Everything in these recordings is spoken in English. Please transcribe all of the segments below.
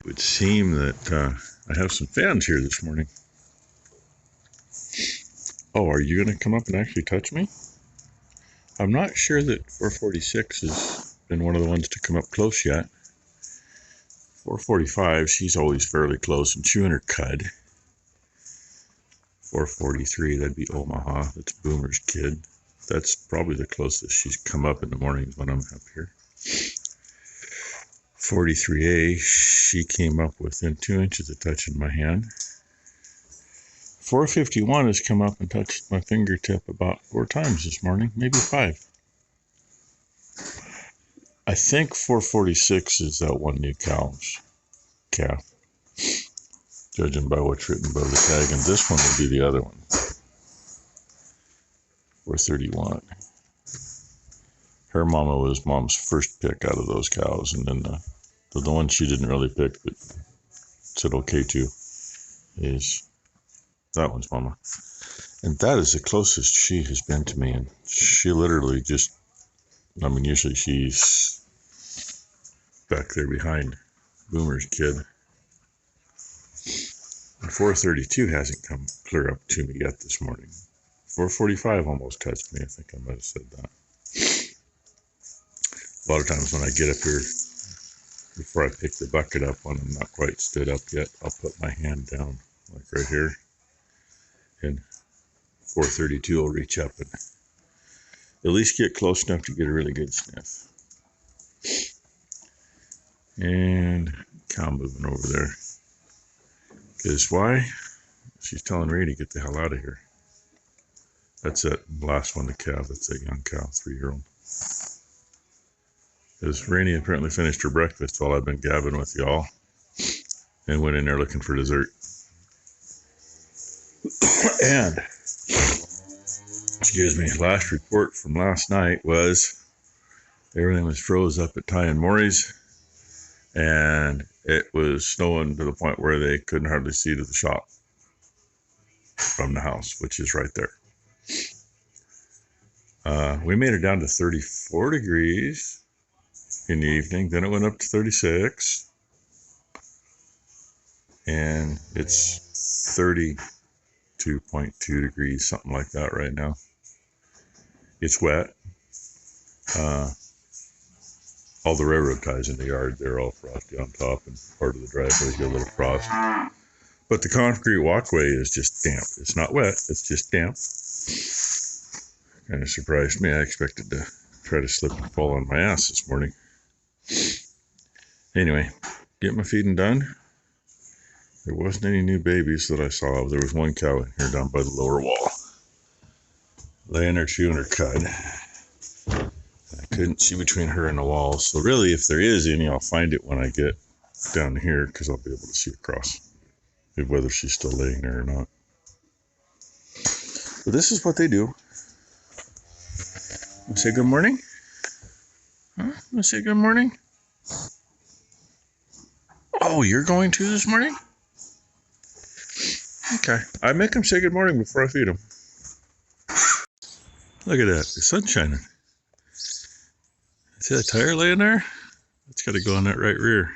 It would seem that I have some fans here this morning. Oh, are you going to come up and actually touch me? I'm not sure that 446 has been one of the ones to come up close yet. 445, she's always fairly close and chewing her cud. 443, that'd be Omaha. That's Boomer's kid. That's probably the closest she's come up in the mornings when I'm up here. 43A, she came up within 2 inches of touching my hand. 451 has come up and touched my fingertip about 4 times this morning, maybe 5. I think 446 is that one new calf, judging by what's written above the tag, and this one will be the other one. 431. Her mama was Mom's first pick out of those cows, and then the one she didn't really pick but said okay to is that one's mama. And that is the closest she has been to me, and she literally just, I mean, usually she's back there behind Boomer's kid. And 432 hasn't come clear up to me yet this morning. 445 almost touched me. I think I might have said that. A lot of times when I get up here, before I pick the bucket up when I'm not quite stood up yet, I'll put my hand down, like right here. And 432 will reach up and at least get close enough to get a really good sniff. And cow moving over there. Because why? She's telling Ray to get the hell out of here. That's that last one, the calf. That's that young cow, 3-year-old. Because Rainey apparently finished her breakfast while I've been gabbing with y'all and went in there looking for dessert. And, excuse me, last report from last night was everything was froze up at Ty and Mory's, and it was snowing to the point where they couldn't hardly see to the shop from the house, which is right there. We made it down to 34 degrees in the evening. Then it went up to 36. And it's 32.2 degrees, something like that right now. It's wet. All the railroad ties in the yard, they're all frosty on top, and part of the driveway's got a little frost. But the concrete walkway is just damp. It's not wet, it's just damp. Kind of surprised me. I expected to try to slip and fall on my ass this morning. Anyway, get my feeding done. There wasn't any new babies that I saw. There was one cow in here down by the lower wall, laying there chewing her cud. I couldn't see between her and the wall, so really if there is any, I'll find it when I get down here, because I'll be able to see across whether she's still laying there or not. But this is what they do. Want to say good morning? Huh? Want to say good morning? Oh, you're going to this morning? Okay. I make them say good morning before I feed them. Look at that. The sun's shining. See that tire laying there? It's got to go on that right rear.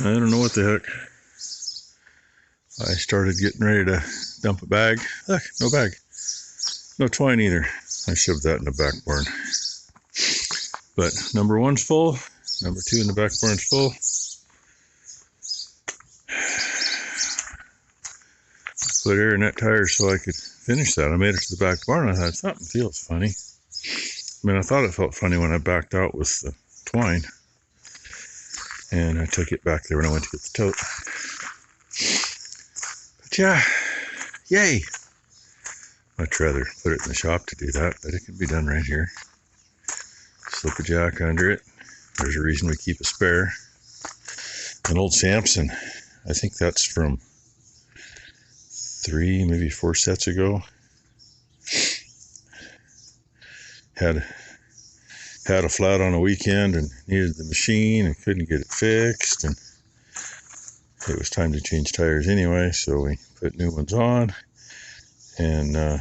I don't know what the heck. I started getting ready to dump a bag. Look, no bag. No twine either. I shoved that in the back barn. But number 1's full. Number 2 in the back barn's full. Put air in that tire so I could finish that. I made it to the back barn. I thought, something feels funny. I mean, I thought it felt funny when I backed out with the twine. And I took it back there when I went to get the tote. But yeah, yay. Much rather put it in the shop to do that, but it can be done right here. Slip a jack under it. There's a reason we keep a spare. An old Samson. I think that's from 3, maybe 4 sets ago. Had a flat on a weekend and needed the machine and couldn't get it fixed, and it was time to change tires anyway, so we put new ones on, and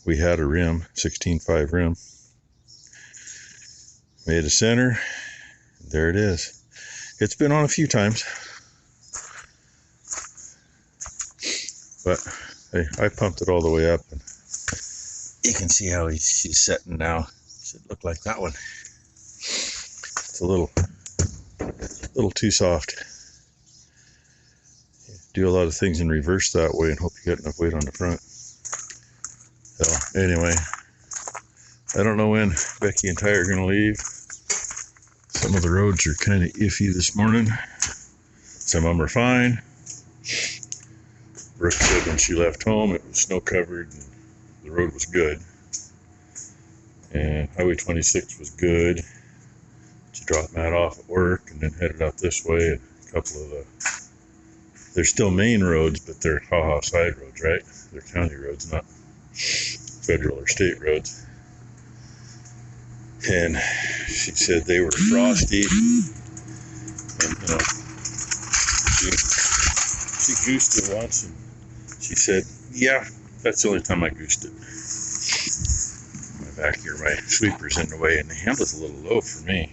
we had a rim, 16.5 rim. Made a center. There it is. It's been on a few times. But hey, I pumped it all the way up, and you can see how she's setting now. Should look like that one. It's a little too soft. Do a lot of things in reverse that way and hope you get enough weight on the front. So anyway, I don't know when Becky and Ty are going to leave. Some of the roads are kind of iffy this morning. Some of them are fine. Brooke said when she left home it was snow covered and the road was good. And Highway 26 was good. She dropped Matt off at work and then headed out this way. And a couple of they're still main roads, but they're haha side roads, right? They're county roads, not federal or state roads. And she said they were frosty. And, you know, she goosed it once, and she said, yeah, that's the only time I goosed it. My back here, my sweeper's in the way, and the handle's a little low for me.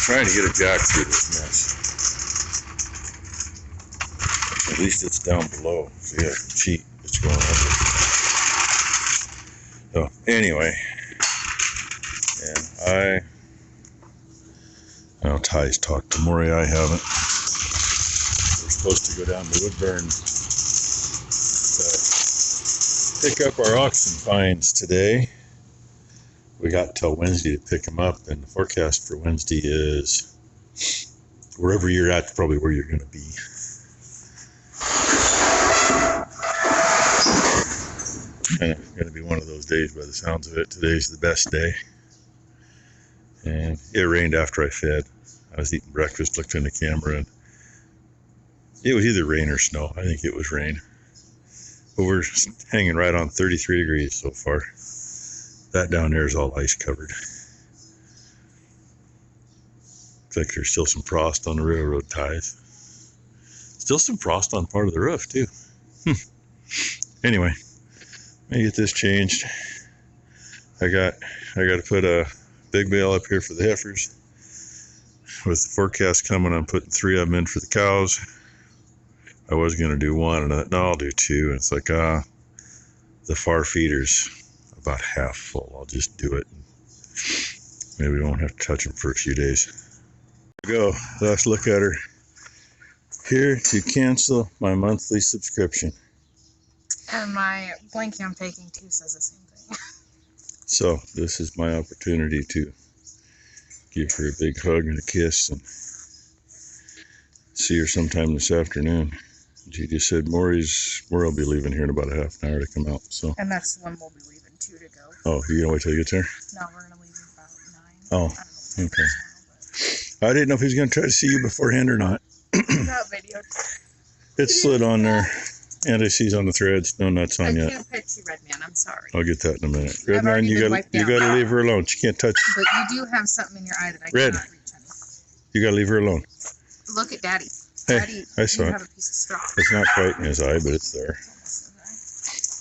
Trying to get a jack through this mess. At least it's down below, so yeah, I can cheat. It's going under. So anyway, and I know Ty's talked to Mory, I haven't. We're supposed to go down to Woodburn to pick up our oxen finds today. We got till Wednesday to pick them up, and the forecast for Wednesday is wherever you're at, probably where you're going to be. Kind of going to be one of those days by the sounds of it. Today's the best day. And it rained after I fed. I was eating breakfast, looked in the camera, and it was either rain or snow. I think it was rain. But we're hanging right on 33 degrees so far. That down there is all ice covered. Looks like there's still some frost on the railroad ties. Still some frost on part of the roof too. Anyway, let me get this changed. I got to put a big bale up here for the heifers. With the forecast coming, I'm putting 3 of them in for the cows. I was going to do 1, and I thought, no, I'll do 2. And it's like, the far feeder's about half full. I'll just do it. Maybe we won't have to touch them for a few days. There we go. Let's look at her. Here to cancel my monthly subscription. And my blankie I'm taking too says the same thing. So this is my opportunity to give her a big hug and a kiss and see her sometime this afternoon. She just said Mory will be leaving here in about a half an hour to come out. So. And that's when we'll be leaving too to go. Oh, you're gonna wait till you get there? No, we're gonna leave in about 9. Oh, okay. I didn't know if he was gonna try to see you beforehand or not. That video. It slid on there. Anti-seize on the threads. No nuts on yet. I can't pet you, Redman. I'm sorry. I'll get that in a minute. Redman, you gotta leave her alone. She can't touch. But you do have something in your eye that I cannot reach, honey. You gotta leave her alone. Look at Daddy. Hey, Daddy, I saw you it. have a piece of straw. It's not quite in his eye, but it's there.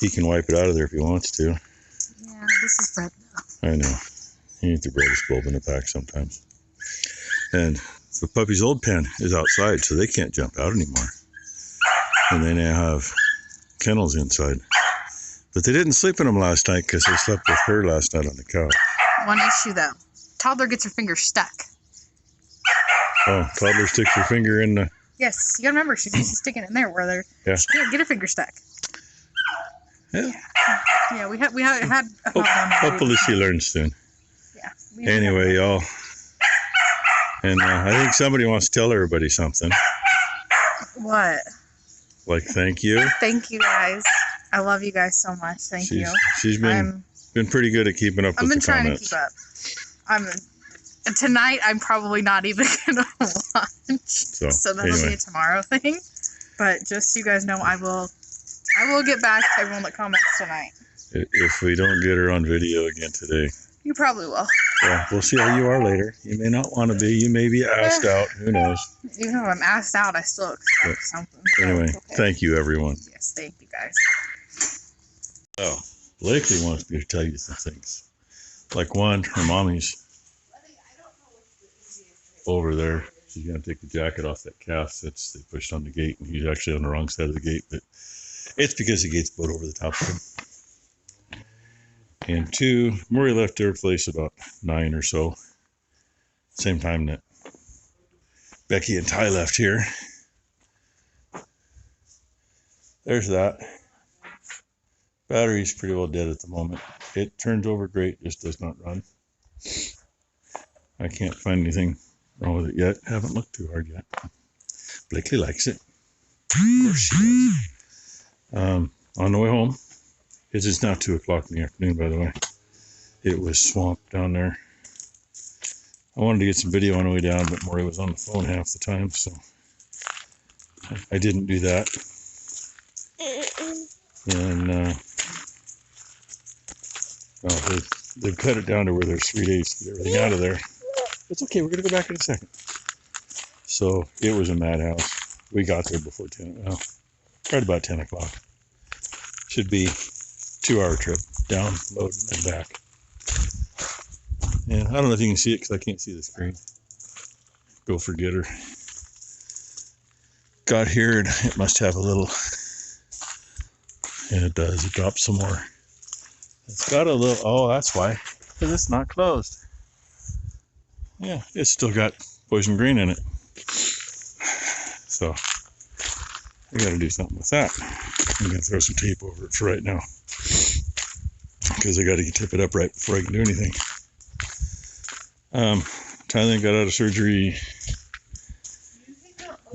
He can wipe it out of there if he wants to. Yeah, this is bread though. I know. You need the breadest bulb in the pack sometimes. And the puppy's old pen is outside, so they can't jump out anymore. And they now have kennels inside. But they didn't sleep in them last night because they slept with her last night on the couch. One issue though. Toddler gets her finger stuck. Oh, toddler sticks her finger in the... Yes, you gotta remember, she's used to sticking it in there where she can't get her finger stuck. Yeah. Yeah, we haven't had a hopefully she learns soon. Yeah. Anyway, y'all. And I think somebody wants to tell everybody something. What? Like, thank you. Thank you, guys. I love you guys so much. Thank you. She's been pretty good at keeping up with the comments. I've been trying to keep up. Tonight, I'm probably not even going to watch. So that'll be a tomorrow thing. But just so you guys know, I will get back to everyone that comments tonight. If we don't get her on video again today. You probably will. Yeah, we'll see how you are later. You may not want to be. You may be asked out. Who knows? Even if I'm asked out, I still expect something. Anyway, thank you, everyone. Yes, thank you, guys. Oh, Blakely wants me to tell you some things. Like one, her mommy's over there. She's going to take the jacket off that calf that they pushed on the gate, and he's actually on the wrong side of the gate, but it's because the gate's built over the top of him. And 2, Mory left their place about 9 or so. Same time that Becky and Ty left here. There's that. Battery's pretty well dead at the moment. It turns over great, just does not run. I can't find anything wrong with it yet. Haven't looked too hard yet. Blakely likes it. Of course she does. On the way home, it's now 2 o'clock in the afternoon, by the way. It was swamped down there. I wanted to get some video on the way down, but Mory was on the phone half the time, so I didn't do that. And they've cut it down to where there's 3 days to get everything out of there. It's okay, we're going to go back in a second. So it was a madhouse. We got there before 10, well, right about 10 o'clock. Should be 2-hour trip, down, load, and back. And I don't know if you can see it because I can't see the screen. Go forget her. Got here and it must have a little, and it does, it drops some more. It's got a little, oh, that's why, because it's not closed. Yeah, it's still got poison green in it. So, I gotta do something with that. I'm gonna throw some tape over it for right now. Because I gotta tip it up right before I can do anything. Tyler got out of surgery.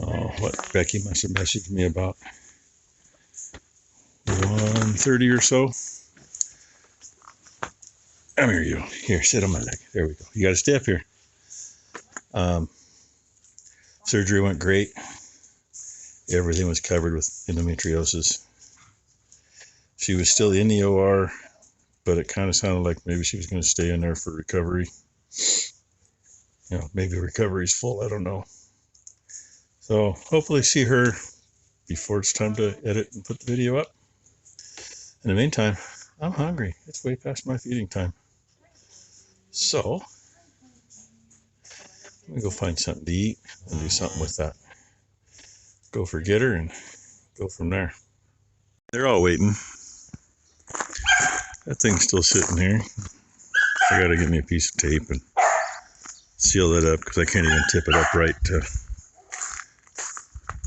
Oh, what Becky must have messaged me about 1:30 or so. Come here, you. Here, sit on my leg. There we go. You got to stay up here. Surgery went great. Everything was covered with endometriosis. She was still in the OR, but it kind of sounded like maybe she was going to stay in there for recovery. You know, maybe recovery's full. I don't know. So hopefully see her before it's time to edit and put the video up. In the meantime, I'm hungry. It's way past my feeding time. So, let me go find something to eat and do something with that. Go forget her and go from there. They're all waiting. That thing's still sitting here. I gotta get me a piece of tape and seal that up because I can't even tip it up right to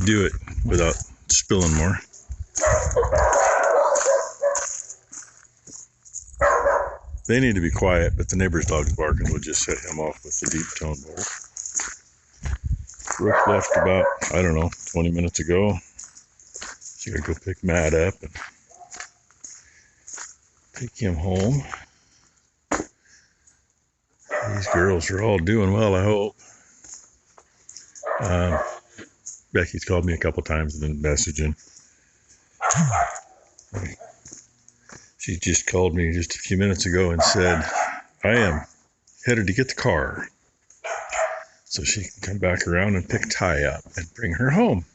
do it without spilling more. They need to be quiet, but the neighbor's dog's barking will just set him off with the deep tone bark. Brooke left about, I don't know, 20 minutes ago. She's gonna go pick Matt up and take him home. These girls are all doing well, I hope. Becky's called me a couple times and been messaging. She just called me just a few minutes ago and said, I am headed to get the car so she can come back around and pick Ty up and bring her home.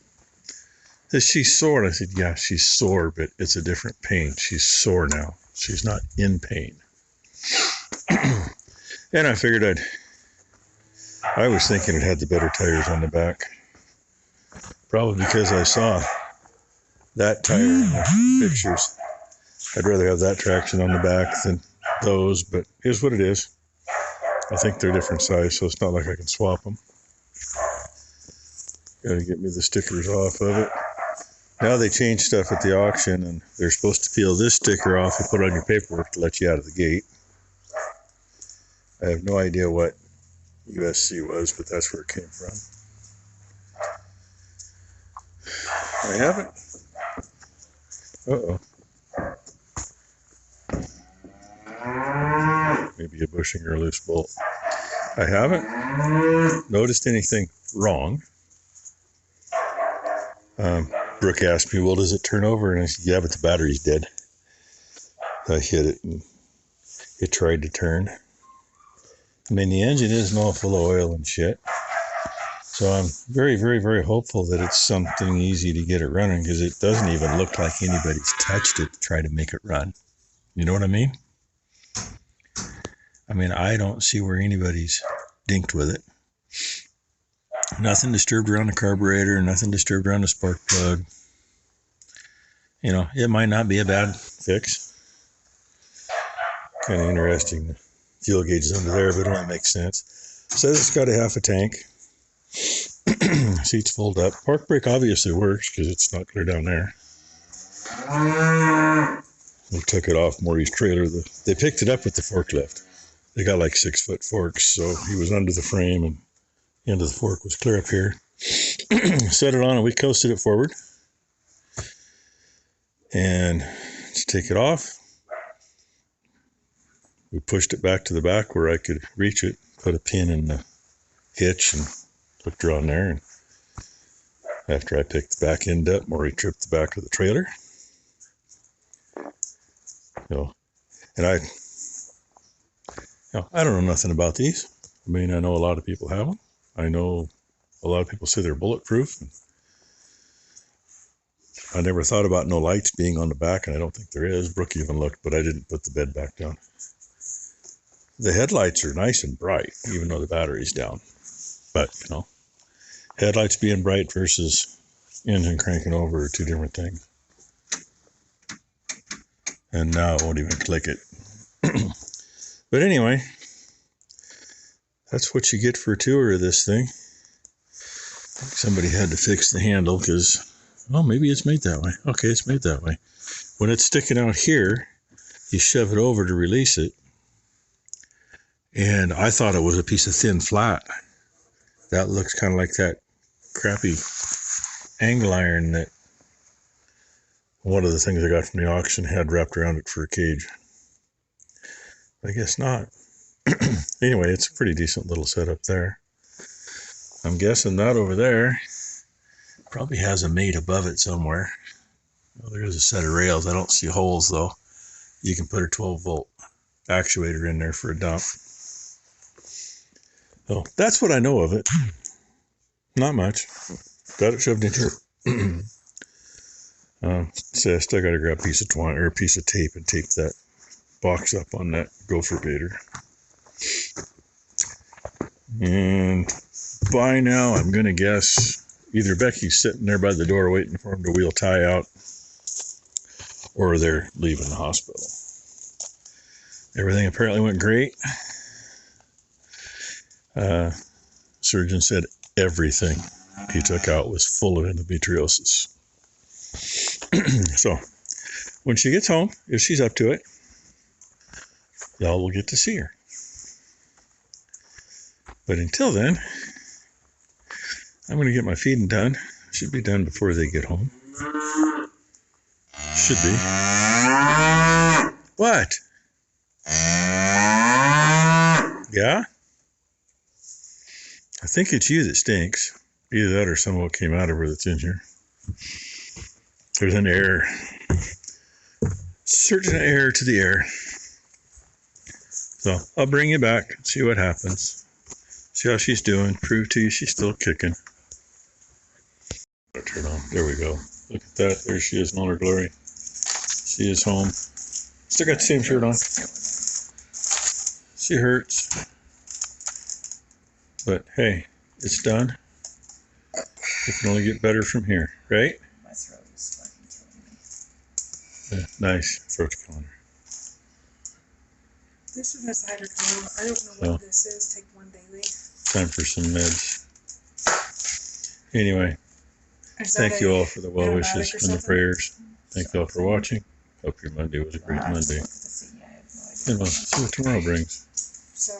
Said she's sore. And I said, yeah, she's sore, but it's a different pain. She's sore now. She's not in pain. And I figured I was thinking it had the better tires on the back. Probably because I saw that tire in the pictures. I'd rather have that traction on the back than those, but here's what it is. I think they're different size, so it's not like I can swap them. Gotta get me the stickers off of it. Now they change stuff at the auction, and they're supposed to peel this sticker off and put it on your paperwork to let you out of the gate. I have no idea what USC was, but that's where it came from. I haven't. Uh-oh. Maybe a bushing or a loose bolt. I haven't noticed anything wrong. Brooke asked me, well, does it turn over? And I said, yeah, but the battery's dead. I hit it and it tried to turn. I mean, the engine isn't all full of oil and shit. So I'm very, very, very hopeful that it's something easy to get it running, because it doesn't even look like anybody's touched it to try to make it run. You know what I mean? I mean, I don't see where anybody's dinked with it. Nothing disturbed around the carburetor, nothing disturbed around the spark plug. You know, it might not be a bad fix. Kind of interesting. The fuel gauge is under there, but it only makes sense. Says it's got a half a tank. Seats fold up. Park brake obviously works because it's not clear down there. They took it off Mory's trailer. They picked it up with the forklift. They got like 6-foot forks, so he was under the frame and the end of the fork was clear up here. Set it on and we coasted it forward. And to take it off, we pushed it back to the back where I could reach it, put a pin in the hitch and hooked her on there. And after I picked the back end up, Mory tripped the back of the trailer. And I don't know nothing about these. I mean, I know a lot of people have them. I know a lot of people say they're bulletproof. I never thought about no lights being on the back, and I don't think there is. Brooke even looked, but I didn't put the bed back down. The headlights are nice and bright, even though the battery's down. But, headlights being bright versus engine cranking over are two different things. And now it won't even click it. But anyway, that's what you get for a tour of this thing. Somebody had to fix the handle because, maybe it's made that way. Okay, it's made that way. When it's sticking out here, you shove it over to release it. And I thought it was a piece of thin flat. That looks kind of like that crappy angle iron that one of the things I got from the auction had wrapped around it for a cage. I guess not. Anyway, it's a pretty decent little setup there. I'm guessing that over there probably has a mate above it somewhere. Well, there is a set of rails. I don't see holes though. You can put a 12-volt actuator in there for a dump. So that's what I know of it. Not much. Got it shoved in here. So I still got to grab a piece of twine or a piece of tape and tape that box up on that gopher gator. And by now, I'm going to guess either Becky's sitting there by the door waiting for him to wheel Ty out, or they're leaving the hospital. Everything apparently went great. Surgeon said everything he took out was full of endometriosis. So, when she gets home, if she's up to it, y'all will get to see her. But until then, I'm going to get my feeding done. Should be done before they get home. Should be. What? Yeah? I think it's you that stinks. Either that or some of what came out of her that's in here. There's an error. Certain error to the air. So I'll bring you back, see what happens. See how she's doing. Prove to you she's still kicking. Turn on. There we go. Look at that. There she is in all her glory. She is home. Still got the same shirt on. She hurts. But hey, it's done. It can only get better from here, right? My throat is fucking killing me. Yeah, nice. Throat's killing her. This is a hydrocodone. I don't know what this is. Take one daily. Time for some meds. Anyway, thank you all for the well wishes and the prayers. Thank you all for watching. Hope your Monday was a great Monday. And we'll see what tomorrow brings. So